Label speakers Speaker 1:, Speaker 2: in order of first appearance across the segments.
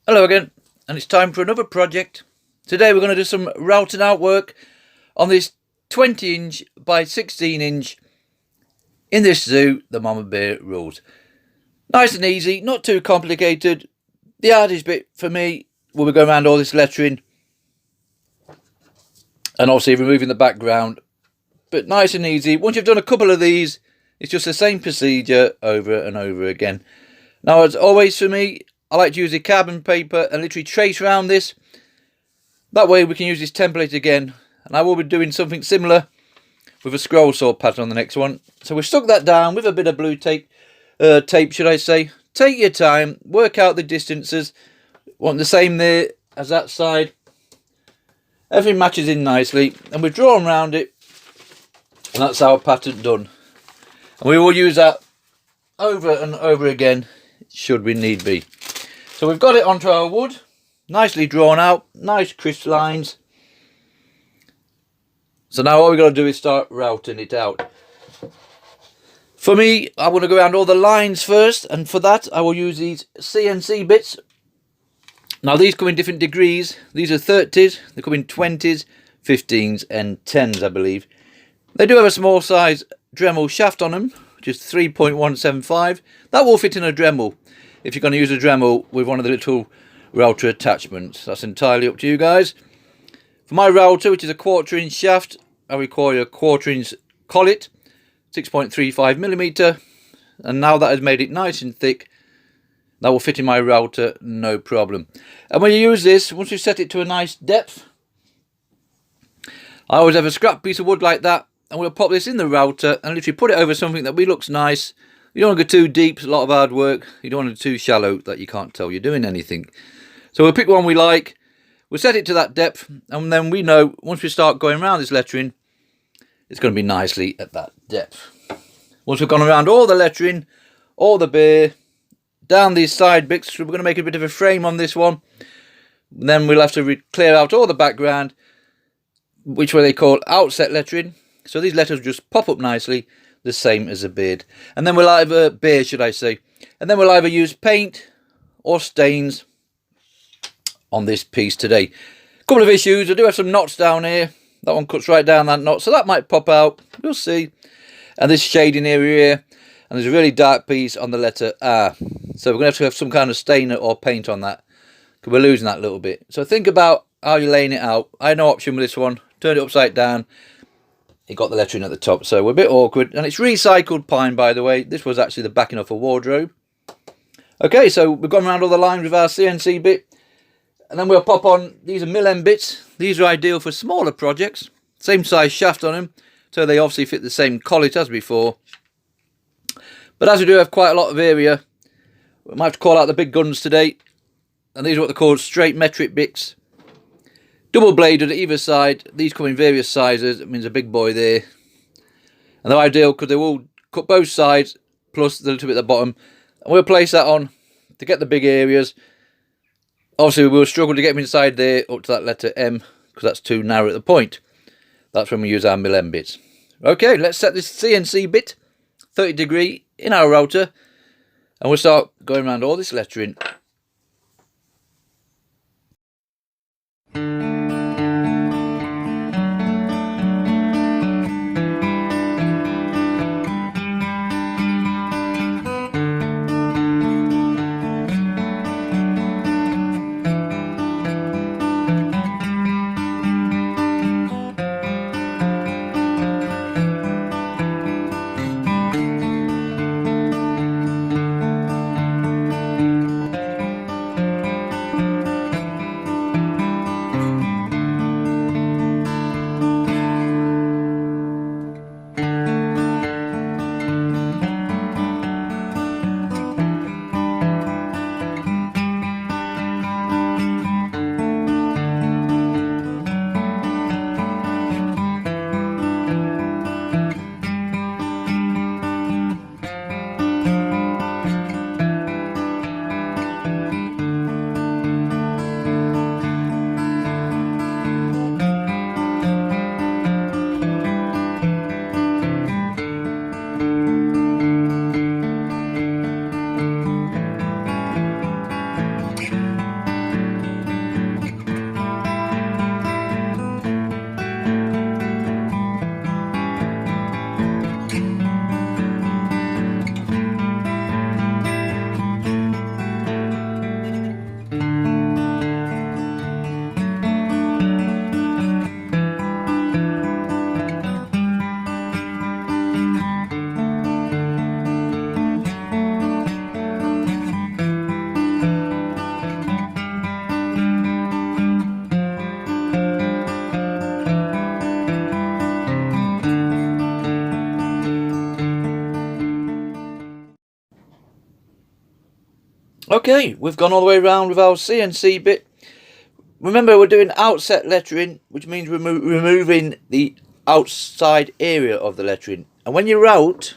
Speaker 1: Hello again, and it's time for another project. Today we're going to do some routing out work on this 20 inch by 16 inch in this zoo, the Mama Bear rules. Nice and easy, not too complicated. The hardest bit for me will be going around all this lettering and obviously removing the background, but nice and easy. Once you've done a couple of these, it's just the same procedure over and over again. Now, as always for me, I like to use the carbon paper and literally trace around this. That way we can use this template again. And I will be doing something similar with a scroll saw pattern on the next one. So we've stuck that down with a bit of blue tape, should I say. Take your time, work out the distances. Want the same there as that side. Everything matches in nicely. And we've drawn around it. And that's our pattern done. And we will use that over and over again, should we need be. So we've got it onto our wood, nicely drawn out, nice crisp lines. So now all we've got to do is start routing it out. For me, I want to go around all the lines first, and for that I will use these CNC bits. Now these come in different degrees. These are 30s, they come in 20s, 15s and 10s, I believe. They do have a small size Dremel shaft on them, which is 3.175. That will fit in a Dremel if you're going to use a Dremel with one of the little router attachments. That's entirely up to you guys. For my router, which is a 1/4 inch shaft, I require a 1/4 inch collet, 6.35mm, and now that has made it nice and thick, that will fit in my router no problem. And when you use this, once you set it to a nice depth, I always have a scrap piece of wood like that, and we'll pop this in the router and literally put it over something that looks nice. You don't want to go too deep, it's a lot of hard work. You don't want to go too shallow that you can't tell you're doing anything. So we'll pick one we like, we'll set it to that depth, and then we know once we start going around this lettering, it's going to be nicely at that depth. Once we've gone around all the lettering, all the bear, down these side bits, we're going to make a bit of a frame on this one. Then we'll have to clear out all the background, which they call outset lettering. So these letters just pop up nicely, the same as a beard. And then we'll either, beard should I say, and then we'll either use paint or stains on this piece today. Couple of issues, I do have some knots down here. That one cuts right down that knot, so that might pop out, we'll see. And this shading area here, and there's a really dark piece on the letter R. So we're going to have some kind of stain or paint on that, because we're losing that a little bit. So think about how you're laying it out. I had no option with this one, turned it upside down. It got the lettering at the top, so we're a bit awkward. And it's recycled pine, by the way. This was actually the backing off a wardrobe. Okay, so we've gone around all the lines with our CNC bit. And then we'll pop on, these are mill end bits. These are ideal for smaller projects. Same size shaft on them, so they obviously fit the same collet as before. But as we do have quite a lot of area, we might have to call out the big guns today. And these are what they're called straight metric bits. Double bladed at either side. These come in various sizes. It means a big boy there. And they're ideal because they will cut both sides plus the little bit at the bottom. And we'll place that on to get the big areas. Obviously we will struggle to get them inside there up to that letter M because that's too narrow at the point. That's when we use our mill end bits. Okay, let's set this CNC bit 30 degree in our router. And we'll start going around all this lettering. Okay, we've gone all the way around with our CNC bit. Remember, we're doing outset lettering, which means we're removing the outside area of the lettering. And when you route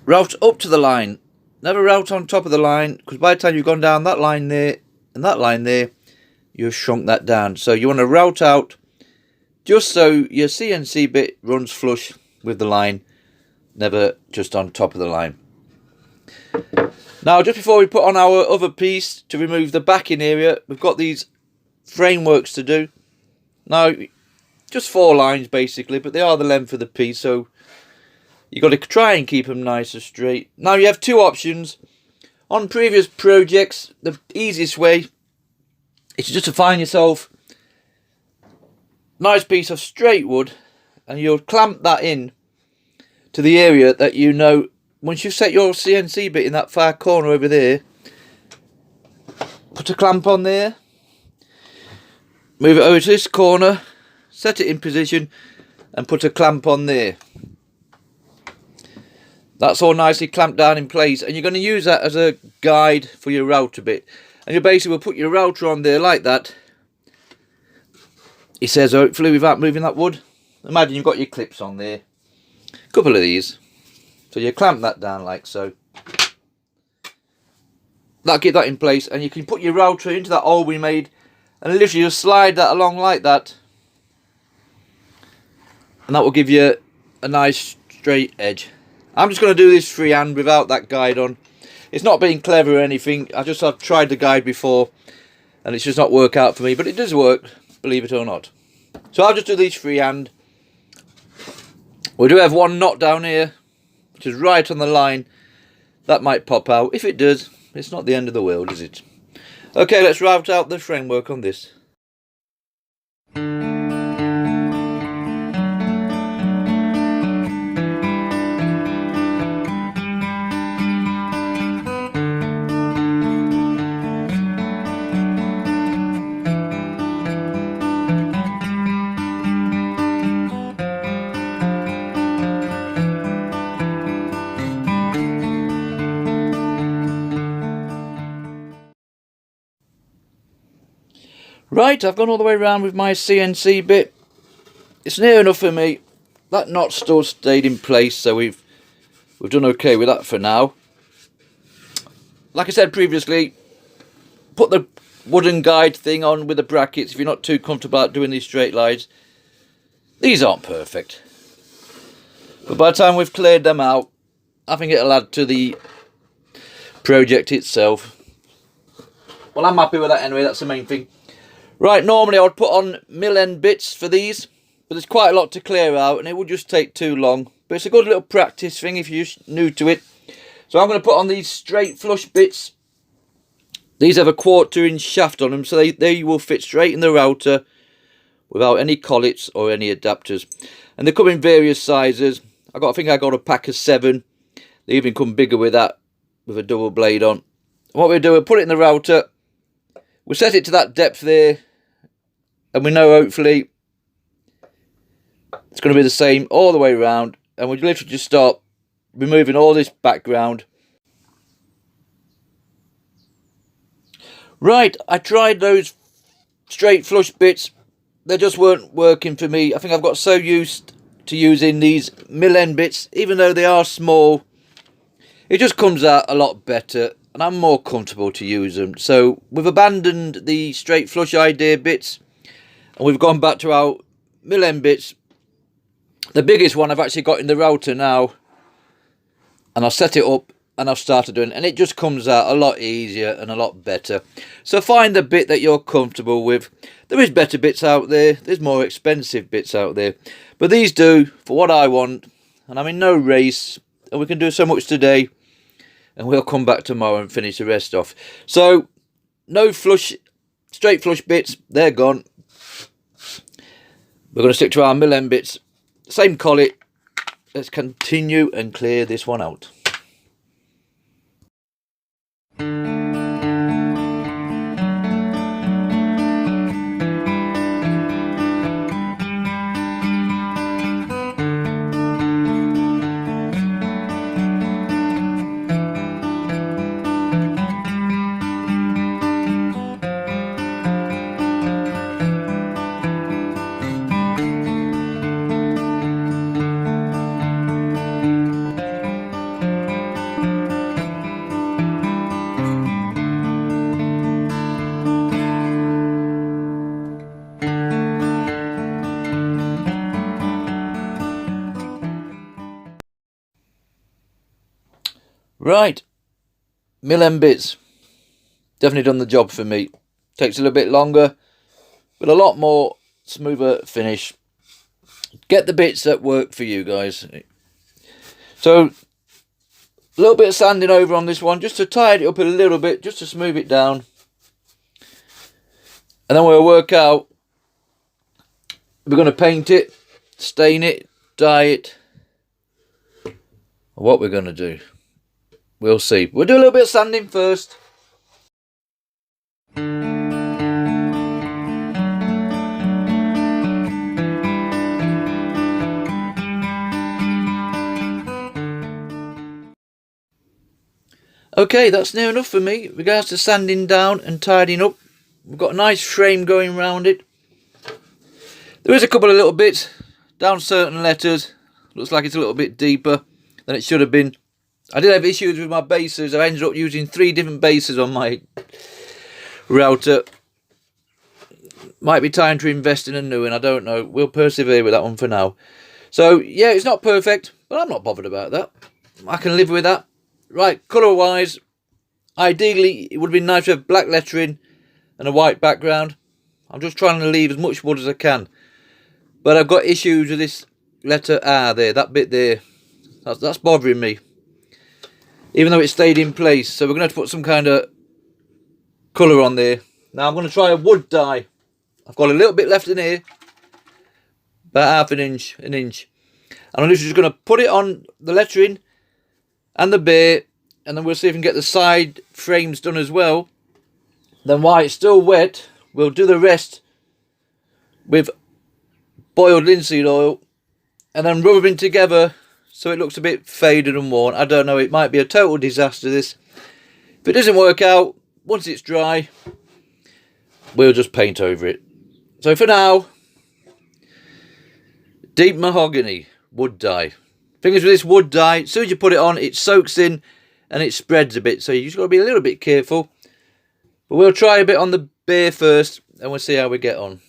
Speaker 1: up to the line. Never route on top of the line, because by the time you've gone down that line there and that line there, you've shrunk that down. So you want to route out just so your CNC bit runs flush with the line, never just on top of the line. Now, just before we put on our other piece to remove the backing area, we've got these frameworks to do. Now, just 4 lines basically, but they are the length of the piece, so you've got to try and keep them nice and straight. Now, you have 2 options. On previous projects, the easiest way is just to find yourself a nice piece of straight wood, and you'll clamp that in to the area that you know. Once you've set your CNC bit in that far corner over there, put a clamp on there, move it over to this corner, set it in position, and put a clamp on there. That's all nicely clamped down in place, and you're going to use that as a guide for your router bit. And you basically will put your router on there like that. It says hopefully without moving that wood. Imagine you've got your clips on there, a couple of these. So you clamp that down like so. That'll keep that in place, and you can put your router into that hole we made and literally just slide that along like that, and that will give you a nice straight edge. I'm just going to do this freehand without that guide on. It's not being clever or anything. I've tried the guide before and it's just not worked out for me, but it does work, believe it or not. So I'll just do these freehand. We do have one knot down here, which is right on the line. That might pop out. If it does, it's not the end of the world, is it? Okay, let's route out the framework on this. Right, I've gone all the way around with my CNC bit. It's near enough for me. That knot still stayed in place, so we've done okay with that for now. Like I said previously, put the wooden guide thing on with the brackets if you're not too comfortable about doing these straight lines. These aren't perfect, but by the time we've cleared them out, I think it'll add to the project itself. Well, I'm happy with that anyway, that's the main thing. Right, normally I would put on mill end bits for these, but there's quite a lot to clear out and it would just take too long. But it's a good little practice thing if you're new to it. So I'm going to put on these straight flush bits. These have a 1/4 inch shaft on them, so they will fit straight in the router without any collets or any adapters. And they come in various sizes. I think I got a pack of 7. They even come bigger with that, with a double blade on. And what we do, we'll put it in the router. We'll set it to that depth there, and we know hopefully it's going to be the same all the way around, and we literally just start removing all this background. Right, I tried those straight flush bits. They just weren't working for me. I think I've got so used to using these mill end bits, even though they are small, it just comes out a lot better. And I'm more comfortable to use them. So we've abandoned the straight flush idea bits, and we've gone back to our mill end bits. The biggest one I've actually got in the router now, and I'll set it up and I've started doing it, and it just comes out a lot easier and a lot better. So find the bit that you're comfortable with. There is better bits out there, there's more expensive bits out there, but these do for what I want, and I'm in no race, and we can do so much today. And we'll come back tomorrow and finish the rest off. So, no straight flush bits, they're gone. We're going to stick to our mill end bits. Same collet. Let's continue and clear this one out. Right, mill end bits. Definitely done the job for me. Takes a little bit longer, but a lot more smoother finish. Get the bits that work for you guys. So, a little bit of sanding over on this one, just to tidy it up a little bit, just to smooth it down. And then we'll work out, we're going to paint it, stain it, dye it. What we're going to do, we'll see. We'll do a little bit of sanding first. Okay, that's near enough for me. With regards to sanding down and tidying up, we've got a nice frame going around it. There is a couple of little bits down certain letters. Looks like it's a little bit deeper than it should have been. I did have issues with my bases. I ended up using 3 different bases on my router. Might be time to invest in a new one, I don't know. We'll persevere with that one for now. So, yeah, it's not perfect, but I'm not bothered about that. I can live with that. Right, colour-wise, ideally it would have been nice to have black lettering and a white background. I'm just trying to leave as much wood as I can. But I've got issues with this letter R there, that bit there. That's bothering me. Even though it stayed in place. So we're going to have to put some kind of colour on there. Now I'm going to try a wood dye. I've got a little bit left in here. About half an inch. And I'm just going to put it on the lettering and the bear, and then we'll see if we can get the side frames done as well. Then while it's still wet, we'll do the rest with boiled linseed oil and then rub them together so it looks a bit faded and worn. I don't know, it might be a total disaster this. If it doesn't work out, once it's dry, we'll just paint over it. So for now, deep mahogany wood dye. Thing is with this wood dye, as soon as you put it on, it soaks in and it spreads a bit. So you just got to be a little bit careful. But we'll try a bit on the bear first and we'll see how we get on.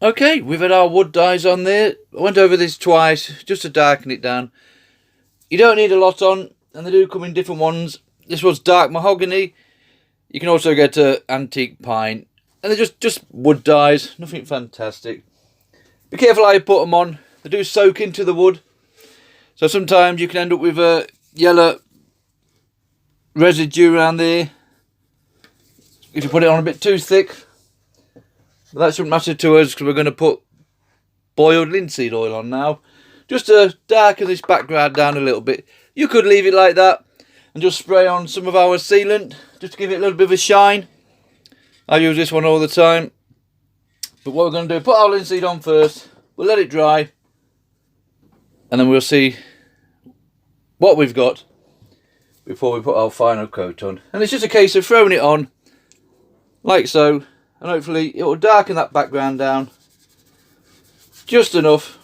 Speaker 1: Okay, we've had our wood dyes on there. I went over this twice just to darken it down. You don't need a lot on, and they do come in different ones. This was dark mahogany. You can also get antique pine. And they're just wood dyes, nothing fantastic. Be careful how you put them on. They do soak into the wood. So sometimes you can end up with a yellow residue around there if you put it on a bit too thick. But that shouldn't matter to us because we're going to put boiled linseed oil on now. Just to darken this background down a little bit. You could leave it like that and just spray on some of our sealant just to give it a little bit of a shine. I use this one all the time. But what we're going to do, put our linseed on first. We'll let it dry. And then we'll see what we've got before we put our final coat on. And it's just a case of throwing it on like so. And hopefully it will darken that background down just enough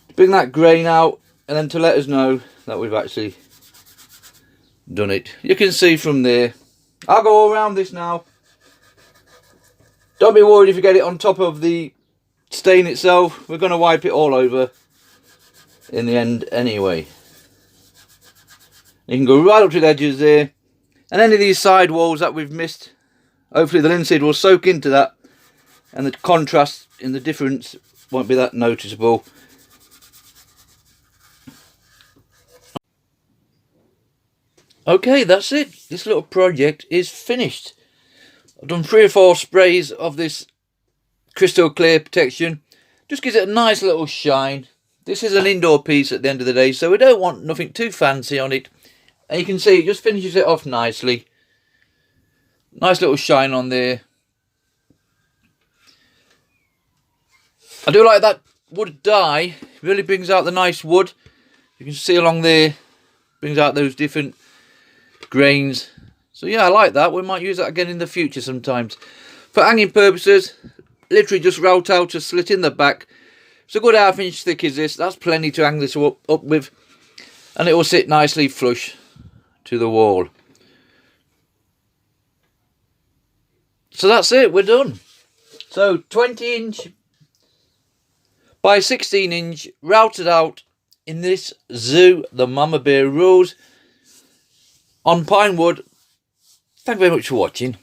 Speaker 1: to bring that grain out and then to let us know that we've actually done it. You can see from there. I'll go all around this now. Don't be worried if you get it on top of the stain itself. We're going to wipe it all over in the end anyway. You can go right up to the edges there. And any of these side walls that we've missed, hopefully the linseed will soak into that and the contrast in the difference won't be that noticeable. Okay, that's it. This little project is finished. I've done 3 or 4 sprays of this crystal clear protection. Just gives it a nice little shine. This is an indoor piece at the end of the day, so we don't want nothing too fancy on it. And you can see it just finishes it off nicely. Nice little shine on there. I do like that wood dye. It really brings out the nice wood. You can see along there. Brings out those different grains. So yeah, I like that. We might use that again in the future sometimes. For hanging purposes, literally just route out a slit in the back. It's a good 1/2 inch thick is this. That's plenty to hang this up with. And it will sit nicely flush to the wall. So that's it, we're done. So 20 inch by 16 inch routed out in this zoo, the Mama Bear Rose on pine wood. Thank you very much for watching.